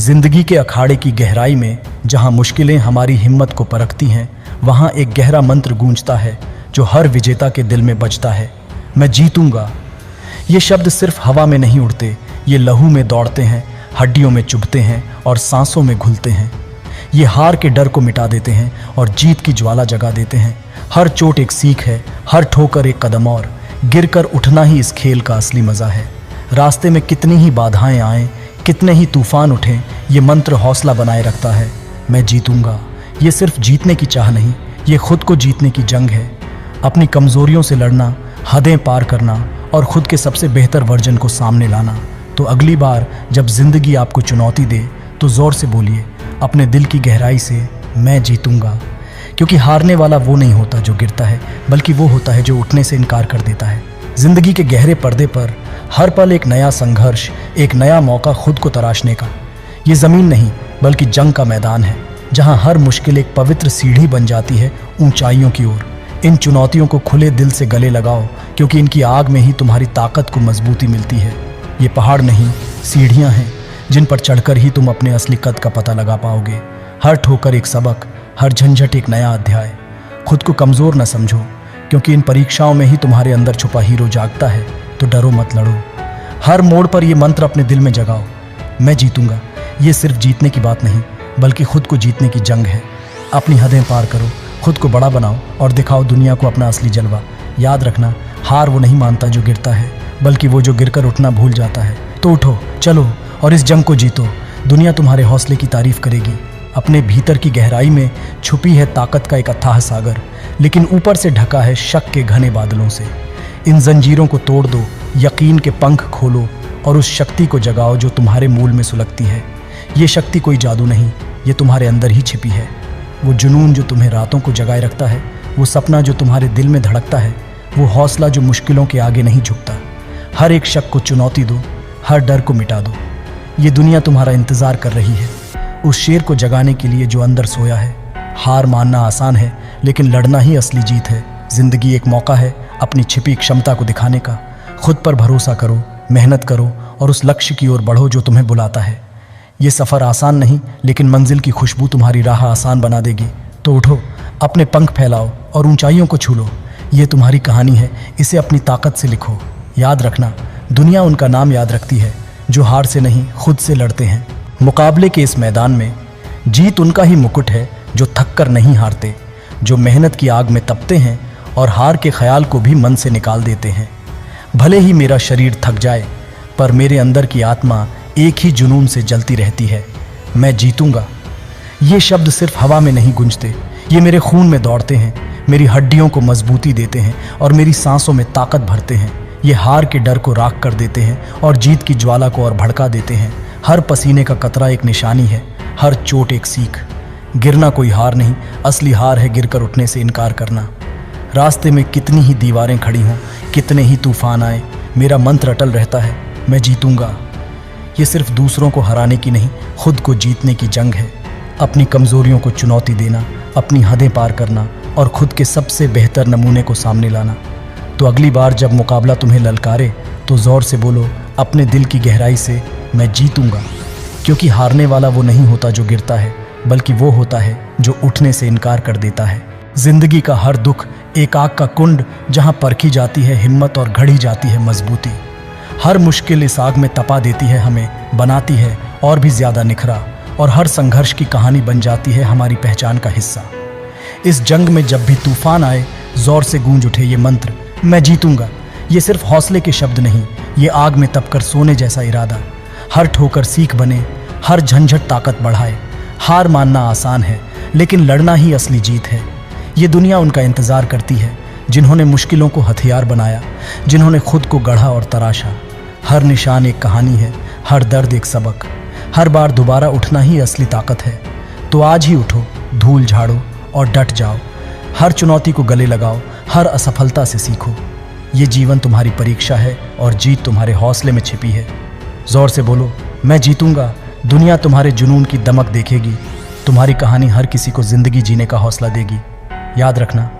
जिंदगी के अखाड़े की गहराई में जहां मुश्किलें हमारी हिम्मत को परखती हैं, वहां एक गहरा मंत्र गूंजता है जो हर विजेता के दिल में बजता है, मैं जीतूंगा। ये शब्द सिर्फ हवा में नहीं उड़ते, ये लहू में दौड़ते हैं, हड्डियों में चुभते हैं और सांसों में घुलते हैं। ये हार के डर को मिटा देते हैं और जीत की ज्वाला जगा देते हैं। हर चोट एक सीख है, हर ठोकर एक कदम, और गिरकर उठना ही इस खेल का असली मज़ा है। रास्ते में कितनी ही बाधाएं आएं, कितने ही तूफान उठें, ये मंत्र हौसला बनाए रखता है, मैं जीतूंगा। ये सिर्फ जीतने की चाह नहीं, ये खुद को जीतने की जंग है। अपनी कमज़ोरियों से लड़ना, हदें पार करना और खुद के सबसे बेहतर वर्जन को सामने लाना। तो अगली बार जब ज़िंदगी आपको चुनौती दे तो ज़ोर से बोलिए अपने दिल की गहराई से, मैं जीतूंगा। क्योंकि हारने वाला वो नहीं होता जो गिरता है, बल्कि वो होता है जो उठने से इनकार कर देता है। ज़िंदगी के गहरे पर्दे पर हर पल एक नया संघर्ष, एक नया मौका खुद को तराशने का। ये ज़मीन नहीं बल्कि जंग का मैदान है, जहाँ हर मुश्किल एक पवित्र सीढ़ी बन जाती है ऊंचाइयों की ओर। इन चुनौतियों को खुले दिल से गले लगाओ, क्योंकि इनकी आग में ही तुम्हारी ताकत को मजबूती मिलती है। ये पहाड़ नहीं, सीढ़ियाँ हैं जिन पर चढ़कर ही तुम अपने असली कद का पता लगा पाओगे। हर ठोकर एक सबक, हर झंझट एक नया अध्याय। खुद को कमज़ोर न समझो, क्योंकि इन परीक्षाओं में ही तुम्हारे अंदर छुपा हीरो जागता है। तो डरो मत, लड़ो। हर मोड़ पर ये मंत्र अपने दिल में जगाओ, मैं जीतूंगा। ये सिर्फ जीतने की बात नहीं, बल्कि खुद को जीतने की जंग है। अपनी हदें पार करो, खुद को बड़ा बनाओ और दिखाओ दुनिया को अपना असली जलवा। याद रखना, हार वो नहीं मानता जो गिरता है, बल्कि वो जो गिरकर उठना भूल जाता है। तो उठो, चलो और इस जंग को जीतो। दुनिया तुम्हारे हौसले की तारीफ करेगी। अपने भीतर की गहराई में छुपी है ताकत का एक अथाह सागर, लेकिन ऊपर से ढका है शक के घने बादलों से। इन जंजीरों को तोड़ दो, यकीन के पंख खोलो और उस शक्ति को जगाओ जो तुम्हारे मूल में सुलगती है। ये शक्ति कोई जादू नहीं, ये तुम्हारे अंदर ही छिपी है। वो जुनून जो तुम्हें रातों को जगाए रखता है, वो सपना जो तुम्हारे दिल में धड़कता है, वो हौसला जो मुश्किलों के आगे नहीं झुकता। हर एक शक को चुनौती दो, हर डर को मिटा दो। ये दुनिया तुम्हारा इंतज़ार कर रही है, उस शेर को जगाने के लिए जो अंदर सोया है। हार मानना आसान है, लेकिन लड़ना ही असली जीत है। ज़िंदगी एक मौका है अपनी छिपी क्षमता को दिखाने का। खुद पर भरोसा करो, मेहनत करो और उस लक्ष्य की ओर बढ़ो जो तुम्हें बुलाता है। ये सफ़र आसान नहीं, लेकिन मंजिल की खुशबू तुम्हारी राह आसान बना देगी। तो उठो, अपने पंख फैलाओ और ऊंचाइयों को छू लो। ये तुम्हारी कहानी है, इसे अपनी ताकत से लिखो। याद रखना, दुनिया उनका नाम याद रखती है जो हार से नहीं, खुद से लड़ते हैं। मुकाबले के इस मैदान में जीत उनका ही मुकुट है जो थक कर नहीं हारते, जो मेहनत की आग में तपते हैं और हार के ख्याल को भी मन से निकाल देते हैं। भले ही मेरा शरीर थक जाए, पर मेरे अंदर की आत्मा एक ही जुनून से जलती रहती है, मैं जीतूंगा। ये शब्द सिर्फ हवा में नहीं गूंजते, ये मेरे खून में दौड़ते हैं, मेरी हड्डियों को मजबूती देते हैं और मेरी सांसों में ताकत भरते हैं। ये हार के डर को राख कर देते हैं और जीत की ज्वाला को और भड़का देते हैं। हर पसीने का कतरा एक निशानी है, हर चोट एक सीख। गिरना कोई हार नहीं, असली हार है गिरकर उठने से इनकार करना। रास्ते में कितनी ही दीवारें खड़ी हों, कितने ही तूफान आए, मेरा मंत्र अटल रहता है, मैं जीतूंगा। ये सिर्फ दूसरों को हराने की नहीं, खुद को जीतने की जंग है। अपनी कमज़ोरियों को चुनौती देना, अपनी हदें पार करना और खुद के सबसे बेहतर नमूने को सामने लाना। तो अगली बार जब मुकाबला तुम्हें ललकारे तो ज़ोर से बोलो अपने दिल की गहराई से, मैं जीतूंगा। क्योंकि हारने वाला वो नहीं होता जो गिरता है, बल्कि वो होता है जो उठने से इनकार कर देता है। जिंदगी का हर दुख एक आग का कुंड, जहां परखी जाती है हिम्मत और घड़ी जाती है मजबूती। हर मुश्किल इस आग में तपा देती है हमें, बनाती है और भी ज़्यादा निखरा, और हर संघर्ष की कहानी बन जाती है हमारी पहचान का हिस्सा। इस जंग में जब भी तूफान आए, ज़ोर से गूंज उठे ये मंत्र, मैं जीतूंगा। ये सिर्फ हौसले के शब्द नहीं, ये आग में तपकर सोने जैसा इरादा। हर ठोकर सीख बने, हर झंझट ताकत बढ़ाए। हार मानना आसान है, लेकिन लड़ना ही असली जीत है। ये दुनिया उनका इंतज़ार करती है जिन्होंने मुश्किलों को हथियार बनाया, जिन्होंने खुद को गढ़ा और तराशा। हर निशान एक कहानी है, हर दर्द एक सबक। हर बार दोबारा उठना ही असली ताकत है। तो आज ही उठो, धूल झाड़ो और डट जाओ। हर चुनौती को गले लगाओ, हर असफलता से सीखो। ये जीवन तुम्हारी परीक्षा है और जीत तुम्हारे हौसले में छिपी है। ज़ोर से बोलो, मैं जीतूंगा। दुनिया तुम्हारे जुनून की दमक देखेगी। तुम्हारी कहानी हर किसी को ज़िंदगी जीने का हौसला देगी। याद रखना,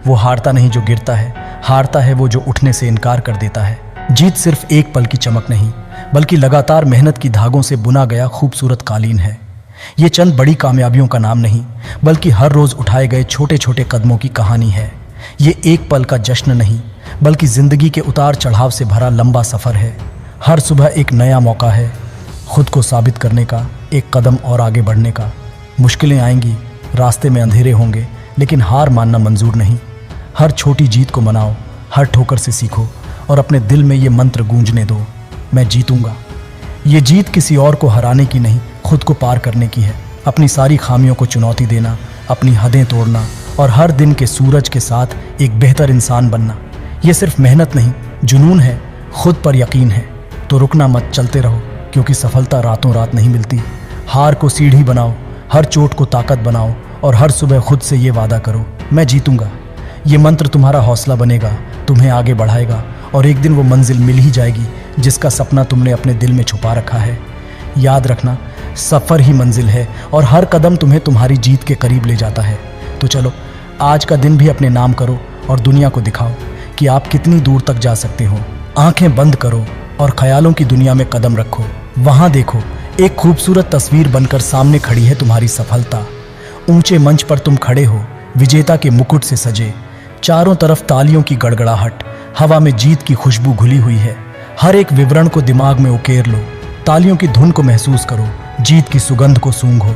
वो हारता नहीं जो गिरता है, हारता है वो जो उठने से इनकार कर देता है। जीत सिर्फ एक पल की चमक नहीं, बल्कि लगातार मेहनत की धागों से बुना गया खूबसूरत कालीन है। ये चंद बड़ी कामयाबियों का नाम नहीं, बल्कि हर रोज उठाए गए छोटे छोटे कदमों की कहानी है। ये एक पल का जश्न नहीं, बल्कि जिंदगी के उतार चढ़ाव से भरा लंबा सफर है। हर सुबह एक नया मौका है खुद को साबित करने का, एक कदम और आगे बढ़ने का। मुश्किलें आएंगी, रास्ते में अंधेरे होंगे, लेकिन हार मानना मंजूर नहीं। हर छोटी जीत को मनाओ, हर ठोकर से सीखो और अपने दिल में ये मंत्र गूंजने दो, मैं जीतूंगा। ये जीत किसी और को हराने की नहीं, खुद को पार करने की है। अपनी सारी खामियों को चुनौती देना, अपनी हदें तोड़ना और हर दिन के सूरज के साथ एक बेहतर इंसान बनना। ये सिर्फ मेहनत नहीं, जुनून है, खुद पर यकीन है। तो रुकना मत, चलते रहो, क्योंकि सफलता रातों रात नहीं मिलती। हार को सीढ़ी बनाओ, हर चोट को ताकत बनाओ और हर सुबह खुद से ये वादा करो, मैं जीतूंगा। ये मंत्र तुम्हारा हौसला बनेगा, तुम्हें आगे बढ़ाएगा और एक दिन वो मंजिल मिल ही जाएगी जिसका सपना तुमने अपने दिल में छुपा रखा है। याद रखना, सफ़र ही मंजिल है और हर कदम तुम्हें तुम्हारी जीत के करीब ले जाता है। तो चलो, आज का दिन भी अपने नाम करो और दुनिया को दिखाओ कि आप कितनी दूर तक जा सकते हो। आंखें बंद करो और ख्यालों की दुनिया में कदम रखो। वहाँ देखो, एक खूबसूरत तस्वीर बनकर सामने खड़ी है तुम्हारी सफलता। ऊंचे मंच पर तुम खड़े हो, विजेता के मुकुट से सजे। चारों तरफ तालियों की गड़गड़ाहट, हवा में जीत की खुशबू घुली हुई है। हर एक विवरण को दिमाग में उकेर लो, तालियों की धुन को महसूस करो, जीत की सुगंध को सूंघो।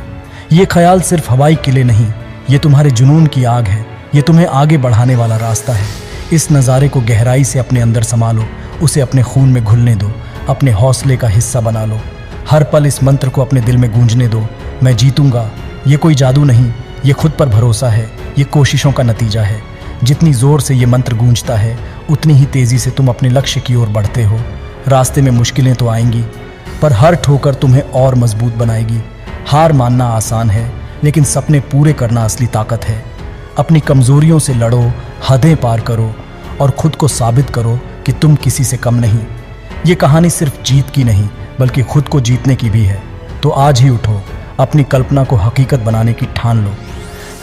ये ख्याल सिर्फ हवाई किले नहीं, ये तुम्हारे जुनून की आग है, ये तुम्हें आगे बढ़ाने वाला रास्ता है। इस नज़ारे को गहराई से अपने अंदर संभालो, उसे अपने खून में घुलने दो, अपने हौसले का हिस्सा बना लो। हर पल इस मंत्र को अपने दिल में गूंजने दो, मैं जीतूंगा। ये कोई जादू नहीं, ये खुद पर भरोसा है, ये कोशिशों का नतीजा है। जितनी ज़ोर से ये मंत्र गूंजता है, उतनी ही तेज़ी से तुम अपने लक्ष्य की ओर बढ़ते हो। रास्ते में मुश्किलें तो आएंगी, पर हर ठोकर तुम्हें और मजबूत बनाएगी। हार मानना आसान है, लेकिन सपने पूरे करना असली ताकत है। अपनी कमज़ोरियों से लड़ो, हदें पार करो और खुद को साबित करो कि तुम किसी से कम नहीं। ये कहानी सिर्फ जीत की नहीं, बल्कि खुद को जीतने की भी है। तो आज ही उठो, अपनी कल्पना को हकीकत बनाने की ठान लो।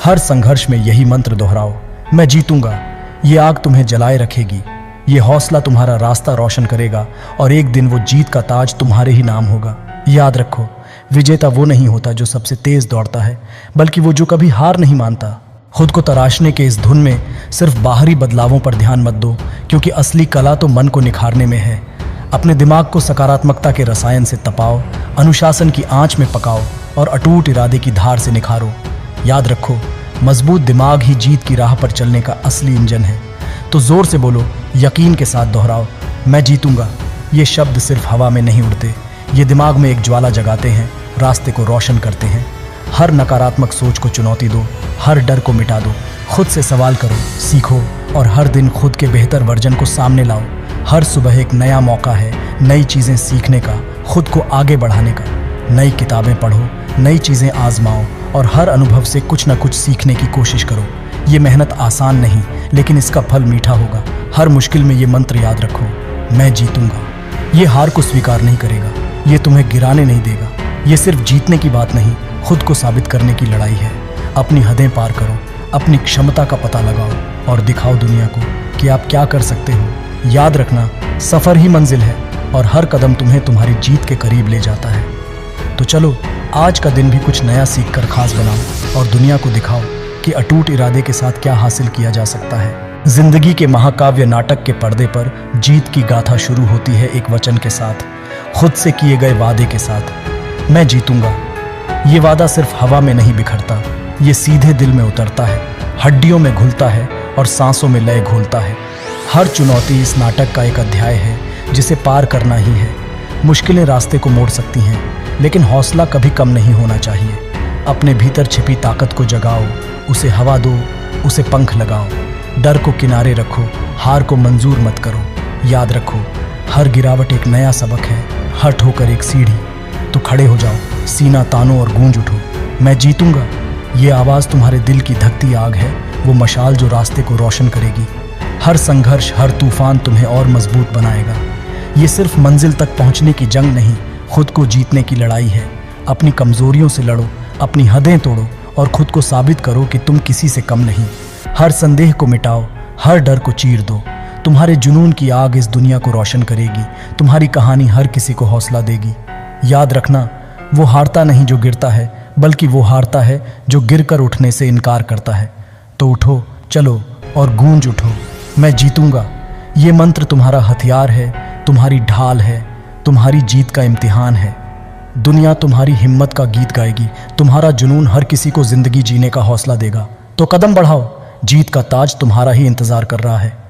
हर संघर्ष में यही मंत्र दोहराओ, मैं जीतूंगा। ये आग तुम्हें जलाए रखेगी, ये हौसला तुम्हारा रास्ता रोशन करेगा और एक दिन वो जीत का ताज तुम्हारे ही नाम होगा। याद रखो, विजेता वो नहीं होता जो सबसे तेज दौड़ता है, बल्कि वो जो कभी हार नहीं मानता। खुद को तराशने के इस धुन में सिर्फ बाहरी बदलावों पर ध्यान मत दो, क्योंकि असली कला तो मन को निखारने में है। अपने दिमाग को सकारात्मकता के रसायन से तपाओ, अनुशासन की आंच में पकाओ और अटूट इरादे की धार से निखारो। याद रखो, मजबूत दिमाग ही जीत की राह पर चलने का असली इंजन है। तो जोर से बोलो, यकीन के साथ दोहराओ, मैं जीतूंगा। ये शब्द सिर्फ हवा में नहीं उड़ते, ये दिमाग में एक ज्वाला जगाते हैं, रास्ते को रोशन करते हैं। हर नकारात्मक सोच को चुनौती दो, हर डर को मिटा दो, खुद से सवाल करो, सीखो और हर दिन खुद के बेहतर वर्जन को सामने लाओ। हर सुबह एक नया मौका है नई चीज़ें सीखने का, खुद को आगे बढ़ाने का। नई किताबें पढ़ो, नई चीज़ें आजमाओ और हर अनुभव से कुछ न कुछ सीखने की कोशिश करो। ये मेहनत आसान नहीं, लेकिन इसका फल मीठा होगा। हर मुश्किल में ये मंत्र याद रखो, मैं जीतूंगा। ये हार को स्वीकार नहीं करेगा, ये तुम्हें गिराने नहीं देगा। ये सिर्फ जीतने की बात नहीं, खुद को साबित करने की लड़ाई है। अपनी हदें पार करो, अपनी क्षमता का पता लगाओ और दिखाओ दुनिया को कि आप क्या कर सकते हो। याद रखना, सफ़र ही मंजिल है और हर कदम तुम्हें तुम्हारी जीत के करीब ले जाता है। तो चलो, आज का दिन भी कुछ नया सीख कर खास बनाओ और दुनिया को दिखाओ कि अटूट इरादे के साथ क्या हासिल किया जा सकता है। जिंदगी के महाकाव्य नाटक के पर्दे पर जीत की गाथा शुरू होती है एक वचन के साथ, खुद से किए गए वादे के साथ, मैं जीतूंगा। ये वादा सिर्फ हवा में नहीं बिखरता, ये सीधे दिल में उतरता है, हड्डियों में घुलता है और सांसों में लय घोलता है। हर चुनौती इस नाटक का एक अध्याय है जिसे पार करना ही है। मुश्किलें रास्ते को मोड़ सकती हैं, लेकिन हौसला कभी कम नहीं होना चाहिए। अपने भीतर छिपी ताकत को जगाओ, उसे हवा दो, उसे पंख लगाओ। डर को किनारे रखो, हार को मंजूर मत करो। याद रखो, हर गिरावट एक नया सबक है, हर ठोकर एक सीढ़ी। तो खड़े हो जाओ, सीना तानो और गूंज उठो, मैं जीतूंगा। ये आवाज़ तुम्हारे दिल की धकती आग है, वो मशाल जो रास्ते को रोशन करेगी। हर संघर्ष, हर तूफान तुम्हें और मजबूत बनाएगा। ये सिर्फ मंजिल तक पहुंचने की जंग नहीं, खुद को जीतने की लड़ाई है। अपनी कमजोरियों से लड़ो, अपनी हदें तोड़ो और खुद को साबित करो कि तुम किसी से कम नहीं। हर संदेह को मिटाओ, हर डर को चीर दो, तुम्हारे जुनून की आग इस दुनिया को रोशन करेगी। तुम्हारी कहानी हर किसी को हौसला देगी। याद रखना, वो हारता नहीं जो गिरता है, बल्कि वो हारता है जो गिरकर उठने से इनकार करता है। तो उठो, चलो और गूंज उठो, मैं जीतूंगा। ये मंत्र तुम्हारा हथियार है, तुम्हारी ढाल है, तुम्हारी जीत का इम्तिहान है। दुनिया तुम्हारी हिम्मत का गीत गाएगी। तुम्हारा जुनून हर किसी को जिंदगी जीने का हौसला देगा। तो कदम बढ़ाओ, जीत का ताज तुम्हारा ही इंतजार कर रहा है।